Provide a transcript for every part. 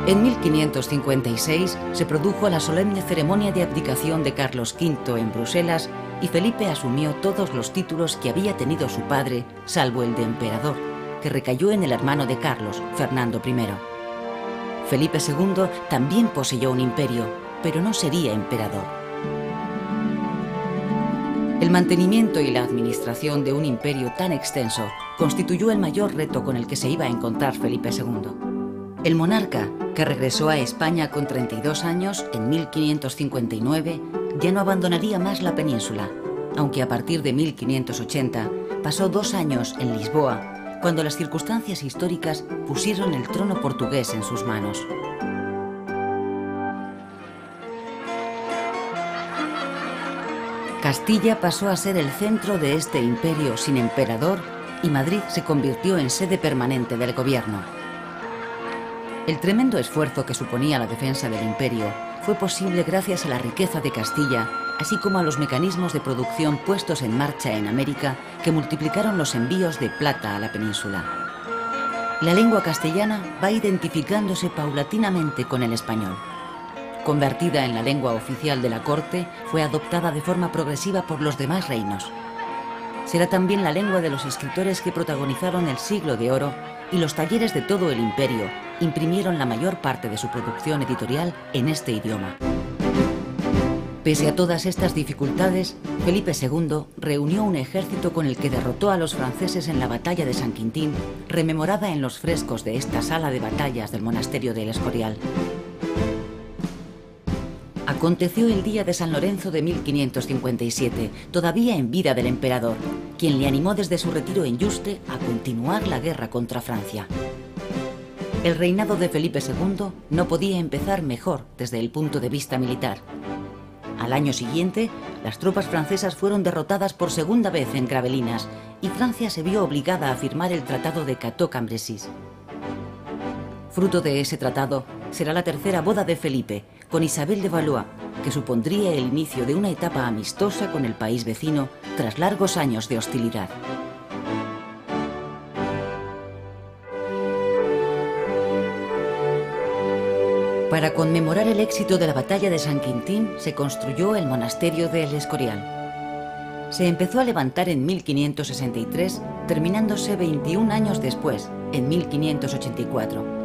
En 1556 se produjo la solemne ceremonia de abdicación de Carlos V en Bruselas y Felipe asumió todos los títulos que había tenido su padre, salvo el de emperador, que recayó en el hermano de Carlos, Fernando I. Felipe II también poseyó un imperio, pero no sería emperador. El mantenimiento y la administración de un imperio tan extenso constituyó el mayor reto con el que se iba a encontrar Felipe II. El monarca, que regresó a España con 32 años en 1559, ya no abandonaría más la península, aunque a partir de 1580 pasó 2 años en Lisboa, cuando las circunstancias históricas pusieron el trono portugués en sus manos. Castilla pasó a ser el centro de este imperio sin emperador y Madrid se convirtió en sede permanente del gobierno. El tremendo esfuerzo que suponía la defensa del imperio fue posible gracias a la riqueza de Castilla, así como a los mecanismos de producción puestos en marcha en América que multiplicaron los envíos de plata a la península. La lengua castellana va identificándose paulatinamente con el español. Convertida en la lengua oficial de la corte, fue adoptada de forma progresiva por los demás reinos. Será también la lengua de los escritores que protagonizaron el Siglo de Oro, y los talleres de todo el imperio imprimieron la mayor parte de su producción editorial en este idioma. Pese a todas estas dificultades, Felipe II reunió un ejército con el que derrotó a los franceses en la batalla de San Quintín, rememorada en los frescos de esta sala de batallas del monasterio del Escorial. Aconteció el día de San Lorenzo de 1557, todavía en vida del emperador, quien le animó desde su retiro en Yuste a continuar la guerra contra Francia. El reinado de Felipe II no podía empezar mejor desde el punto de vista militar. Al año siguiente, las tropas francesas fueron derrotadas por segunda vez en Gravelinas y Francia se vio obligada a firmar el Tratado de Cateau-Cambrésis. Fruto de ese tratado será la tercera boda de Felipe con Isabel de Valois, que supondría el inicio de una etapa amistosa con el país vecino tras largos años de hostilidad. Para conmemorar el éxito de la batalla de San Quintín se construyó el monasterio de El Escorial. Se empezó a levantar en 1563, terminándose 21 años después, en 1584.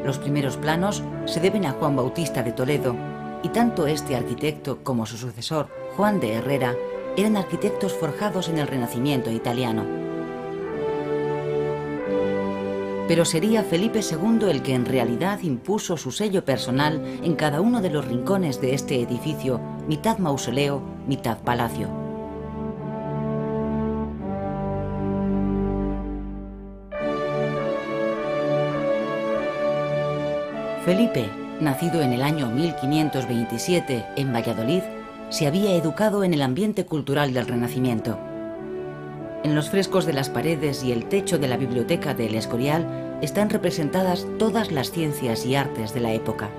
Los primeros planos se deben a Juan Bautista de Toledo, y tanto este arquitecto como su sucesor, Juan de Herrera, eran arquitectos forjados en el Renacimiento italiano. Pero sería Felipe II el que en realidad impuso su sello personal en cada uno de los rincones de este edificio, mitad mausoleo, mitad palacio. Felipe, nacido en el año 1527 en Valladolid, se había educado en el ambiente cultural del Renacimiento. En los frescos de las paredes y el techo de la biblioteca de El Escorial están representadas todas las ciencias y artes de la época.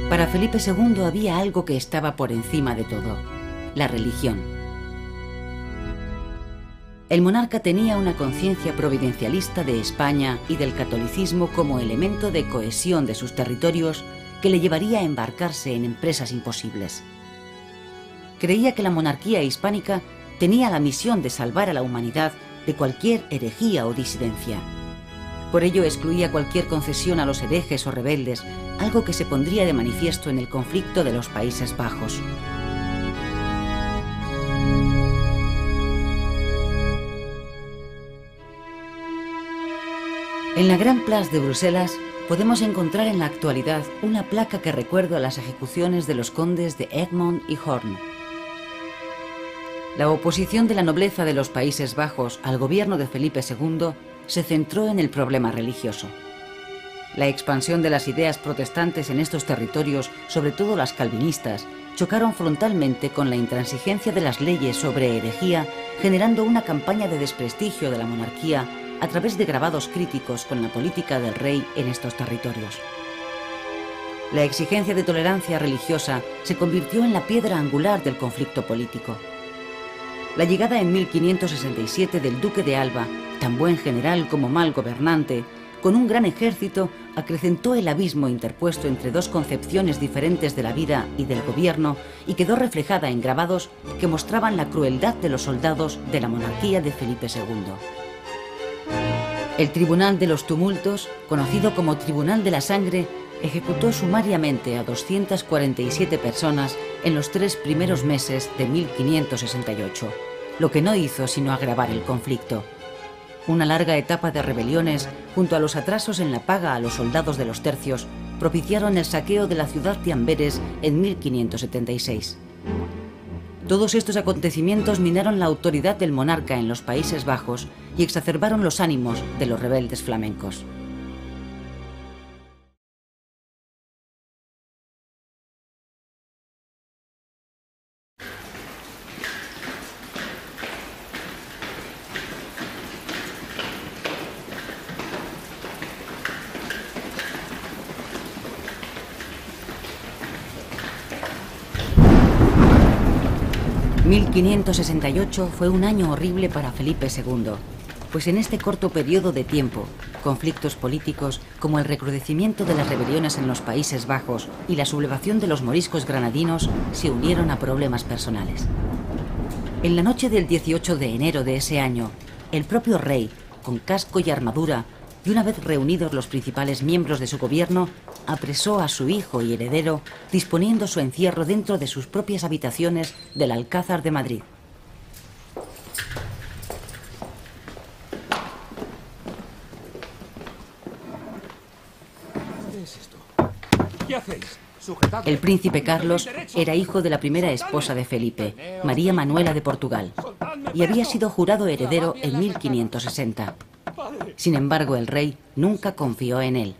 Para Felipe II había algo que estaba por encima de todo: la religión. El monarca tenía una conciencia providencialista de España y del catolicismo como elemento de cohesión de sus territorios que le llevaría a embarcarse en empresas imposibles. Creía que la monarquía hispánica tenía la misión de salvar a la humanidad de cualquier herejía o disidencia. Por ello excluía cualquier concesión a los herejes o rebeldes, algo que se pondría de manifiesto en el conflicto de los Países Bajos. En la Gran Place de Bruselas podemos encontrar en la actualidad una placa que recuerda las ejecuciones de los condes de Egmond y Hoorn. La oposición de la nobleza de los Países Bajos al gobierno de Felipe II se centró en el problema religioso. La expansión de las ideas protestantes en estos territorios, sobre todo las calvinistas, chocaron frontalmente con la intransigencia de las leyes sobre herejía, generando una campaña de desprestigio de la monarquía a través de grabados críticos con la política del rey en estos territorios. La exigencia de tolerancia religiosa se convirtió en la piedra angular del conflicto político. La llegada en 1567 del duque de Alba, tan buen general como mal gobernante, con un gran ejército, acrecentó el abismo interpuesto entre dos concepciones diferentes de la vida y del gobierno y quedó reflejada en grabados que mostraban la crueldad de los soldados de la monarquía de Felipe II. El Tribunal de los Tumultos, conocido como Tribunal de la Sangre, ejecutó sumariamente a 247 personas en los 3 primeros meses de 1568, lo que no hizo sino agravar el conflicto. Una larga etapa de rebeliones, junto a los atrasos en la paga a los soldados de los tercios, propiciaron el saqueo de la ciudad de Amberes en 1576. Todos estos acontecimientos minaron la autoridad del monarca en los Países Bajos y exacerbaron los ánimos de los rebeldes flamencos. ...1568 fue un año horrible para Felipe II, pues en este corto periodo de tiempo, conflictos políticos como el recrudecimiento de las rebeliones en los Países Bajos y la sublevación de los moriscos granadinos se unieron a problemas personales. En la noche del 18 de enero de ese año, el propio rey, con casco y armadura, y una vez reunidos los principales miembros de su gobierno, apresó a su hijo y heredero, disponiendo su encierro dentro de sus propias habitaciones del Alcázar de Madrid. ¿Qué es esto? ¿Qué hacéis? Sujetadme. El príncipe Carlos era hijo de la primera esposa de Felipe, María Manuela de Portugal, y había sido jurado heredero en 1560. Sin embargo, el rey nunca confió en él.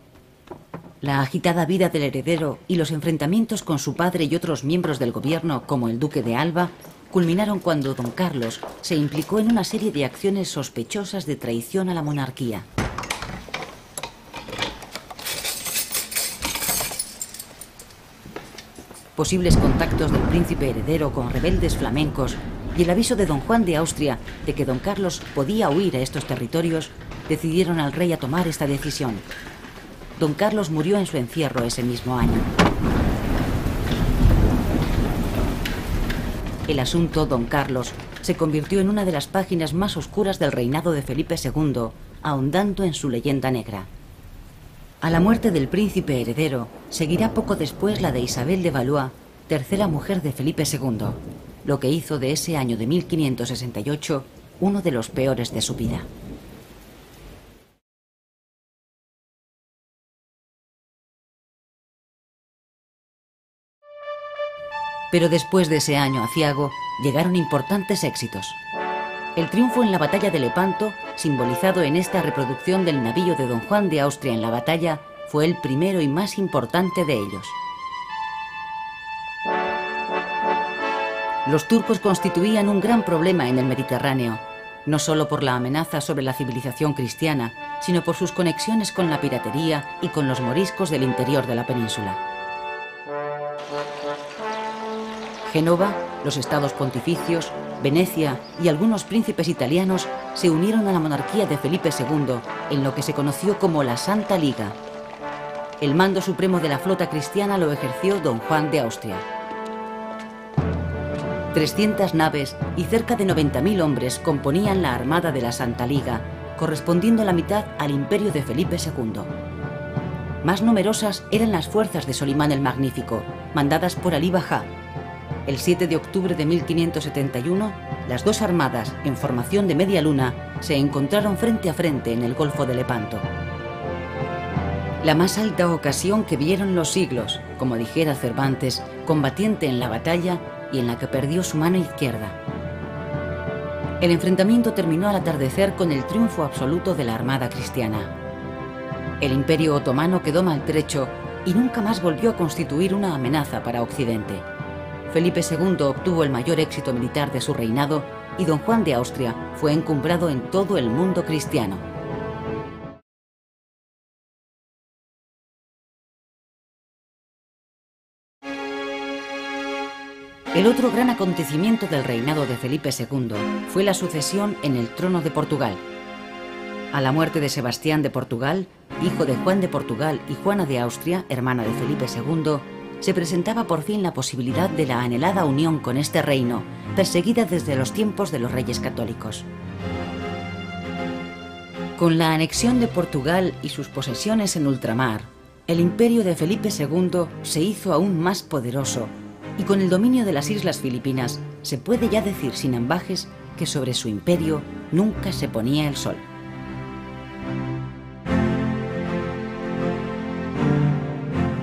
La agitada vida del heredero y los enfrentamientos con su padre y otros miembros del gobierno, como el duque de Alba, culminaron cuando don Carlos se implicó en una serie de acciones sospechosas de traición a la monarquía. Posibles contactos del príncipe heredero con rebeldes flamencos y el aviso de don Juan de Austria de que don Carlos podía huir a estos territorios decidieron al rey a tomar esta decisión. Don Carlos murió en su encierro ese mismo año. El asunto Don Carlos se convirtió en una de las páginas más oscuras del reinado de Felipe II, ahondando en su leyenda negra. A la muerte del príncipe heredero seguirá poco después la de Isabel de Valois, tercera mujer de Felipe II, lo que hizo de ese año de 1568 uno de los peores de su vida. Pero después de ese año aciago llegaron importantes éxitos. El triunfo en la batalla de Lepanto, simbolizado en esta reproducción del navío de don Juan de Austria en la batalla, fue el primero y más importante de ellos. Los turcos constituían un gran problema en el Mediterráneo, no solo por la amenaza sobre la civilización cristiana, sino por sus conexiones con la piratería y con los moriscos del interior de la península. Génova, los estados pontificios, Venecia y algunos príncipes italianos se unieron a la monarquía de Felipe II en lo que se conoció como la Santa Liga. El mando supremo de la flota cristiana lo ejerció don Juan de Austria. 300 naves y cerca de 90.000 hombres componían la armada de la Santa Liga, correspondiendo la mitad al imperio de Felipe II. Más numerosas eran las fuerzas de Solimán el Magnífico, mandadas por Alí Bajá. El 7 de octubre de 1571, las dos armadas, en formación de media luna, se encontraron frente a frente en el Golfo de Lepanto. La más alta ocasión que vieron los siglos, como dijera Cervantes, combatiente en la batalla y en la que perdió su mano izquierda. El enfrentamiento terminó al atardecer con el triunfo absoluto de la armada cristiana. El Imperio Otomano quedó maltrecho y nunca más volvió a constituir una amenaza para Occidente. Felipe II obtuvo el mayor éxito militar de su reinado y don Juan de Austria fue encumbrado en todo el mundo cristiano. El otro gran acontecimiento del reinado de Felipe II fue la sucesión en el trono de Portugal. A la muerte de Sebastián de Portugal, hijo de Juan de Portugal y Juana de Austria, hermana de Felipe II, se presentaba por fin la posibilidad de la anhelada unión con este reino, perseguida desde los tiempos de los reyes católicos. Con la anexión de Portugal y sus posesiones en ultramar, el imperio de Felipe II se hizo aún más poderoso, y con el dominio de las Islas Filipinas se puede ya decir sin ambages que sobre su imperio nunca se ponía el sol.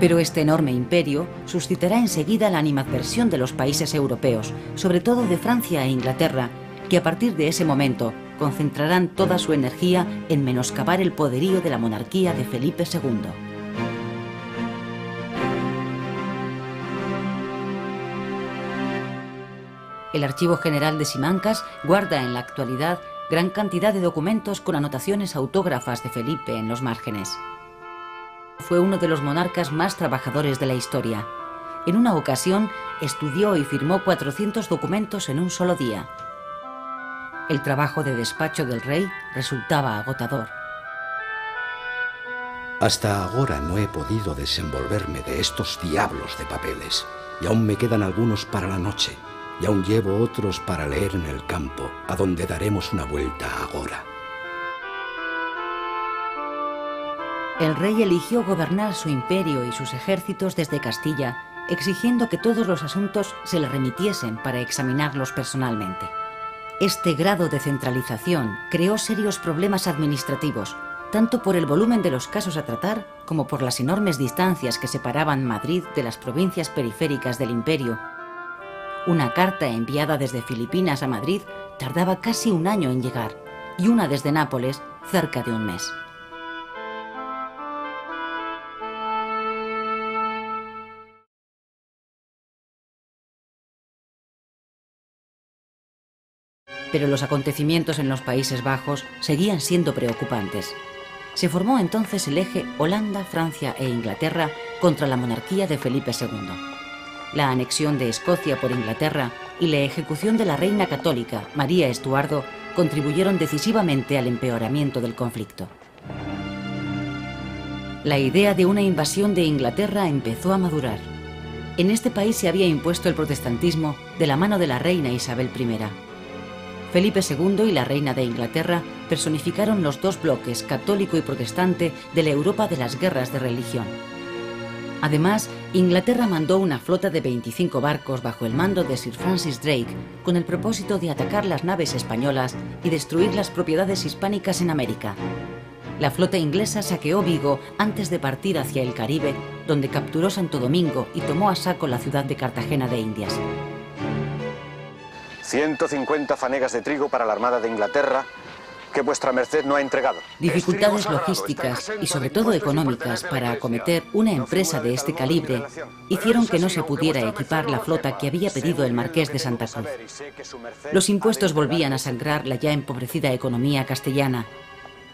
Pero este enorme imperio suscitará enseguida la animadversión de los países europeos, sobre todo de Francia e Inglaterra, que a partir de ese momento concentrarán toda su energía en menoscabar el poderío de la monarquía de Felipe II. El Archivo General de Simancas guarda en la actualidad gran cantidad de documentos con anotaciones autógrafas de Felipe en los márgenes. Fue uno de los monarcas más trabajadores de la historia. En una ocasión estudió y firmó 400 documentos en un solo día. El trabajo de despacho del rey resultaba agotador. Hasta ahora no he podido desenvolverme de estos diablos de papeles, y aún me quedan algunos para la noche, y aún llevo otros para leer en el campo, a donde daremos una vuelta agora. El rey eligió gobernar su imperio y sus ejércitos desde Castilla, exigiendo que todos los asuntos se le remitiesen para examinarlos personalmente. Este grado de centralización creó serios problemas administrativos, tanto por el volumen de los casos a tratar como por las enormes distancias que separaban Madrid de las provincias periféricas del imperio. Una carta enviada desde Filipinas a Madrid tardaba casi un año en llegar, y una desde Nápoles cerca de un mes. Pero los acontecimientos en los Países Bajos seguían siendo preocupantes. Se formó entonces el eje Holanda, Francia e Inglaterra contra la monarquía de Felipe II. La anexión de Escocia por Inglaterra y la ejecución de la reina católica, María Estuardo, contribuyeron decisivamente al empeoramiento del conflicto. La idea de una invasión de Inglaterra empezó a madurar. En este país se había impuesto el protestantismo de la mano de la reina Isabel I. Felipe II y la reina de Inglaterra personificaron los dos bloques, católico y protestante, de la Europa de las guerras de religión. Además, Inglaterra mandó una flota de 25 barcos bajo el mando de Sir Francis Drake con el propósito de atacar las naves españolas y destruir las propiedades hispánicas en América. La flota inglesa saqueó Vigo antes de partir hacia el Caribe, donde capturó Santo Domingo y tomó a saco la ciudad de Cartagena de Indias. 150 fanegas de trigo para la Armada de Inglaterra que vuestra merced no ha entregado. Dificultades logísticas y sobre todo económicas para acometer una empresa de este calibre hicieron que no se pudiera equipar la flota que había pedido el marqués de Santa Cruz. Los impuestos volvían a sangrar la ya empobrecida economía castellana.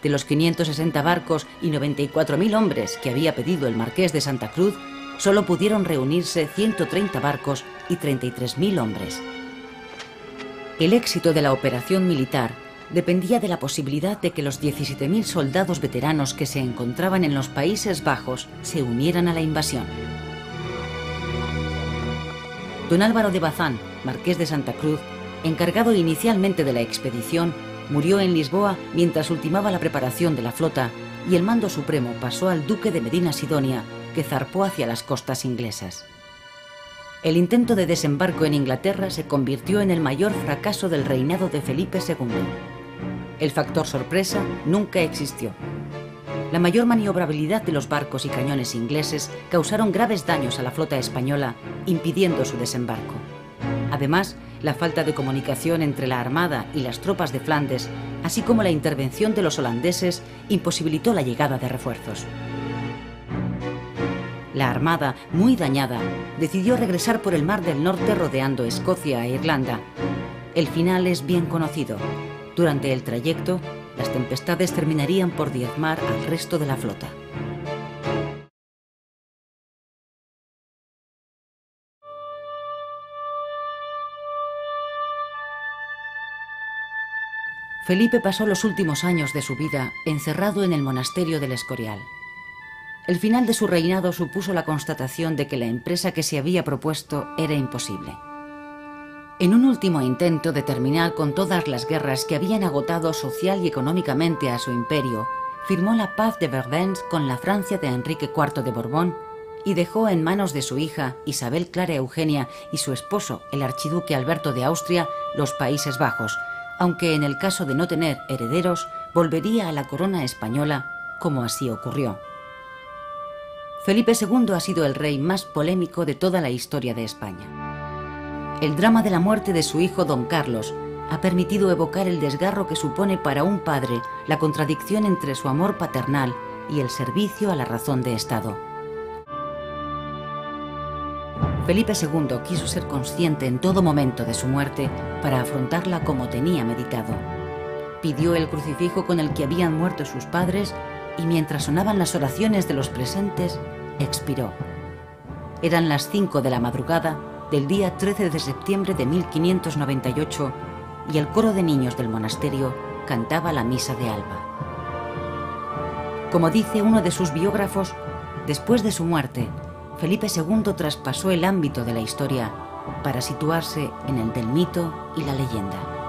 De los 560 barcos y 94.000 hombres que había pedido el marqués de Santa Cruz, solo pudieron reunirse 130 barcos y 33.000 hombres. El éxito de la operación militar dependía de la posibilidad de que los 17.000 soldados veteranos que se encontraban en los Países Bajos se unieran a la invasión. Don Álvaro de Bazán, marqués de Santa Cruz, encargado inicialmente de la expedición, murió en Lisboa mientras ultimaba la preparación de la flota, y el mando supremo pasó al duque de Medina Sidonia, que zarpó hacia las costas inglesas. El intento de desembarco en Inglaterra se convirtió en el mayor fracaso del reinado de Felipe II. El factor sorpresa nunca existió. La mayor maniobrabilidad de los barcos y cañones ingleses causaron graves daños a la flota española, impidiendo su desembarco. Además, la falta de comunicación entre la Armada y las tropas de Flandes, así como la intervención de los holandeses, imposibilitó la llegada de refuerzos. La Armada, muy dañada, decidió regresar por el Mar del Norte rodeando Escocia e Irlanda. El final es bien conocido. Durante el trayecto, las tempestades terminarían por diezmar al resto de la flota. Felipe pasó los últimos años de su vida encerrado en el monasterio del Escorial. El final de su reinado supuso la constatación de que la empresa que se había propuesto era imposible. En un último intento de terminar con todas las guerras que habían agotado social y económicamente a su imperio, firmó la Paz de Vervins con la Francia de Enrique IV de Borbón y dejó en manos de su hija Isabel Clara Eugenia y su esposo, el archiduque Alberto de Austria, los Países Bajos, aunque en el caso de no tener herederos, volvería a la corona española, como así ocurrió. Felipe II ha sido el rey más polémico de toda la historia de España. El drama de la muerte de su hijo don Carlos ha permitido evocar el desgarro que supone para un padre la contradicción entre su amor paternal y el servicio a la razón de Estado. Felipe II quiso ser consciente en todo momento de su muerte para afrontarla como tenía meditado. Pidió el crucifijo con el que habían muerto sus padres y mientras sonaban las oraciones de los presentes, expiró. Eran las 5 de la madrugada del día 13 de septiembre de 1598 y el coro de niños del monasterio cantaba la misa de alba. Como dice uno de sus biógrafos, después de su muerte, Felipe II traspasó el ámbito de la historia para situarse en el del mito y la leyenda.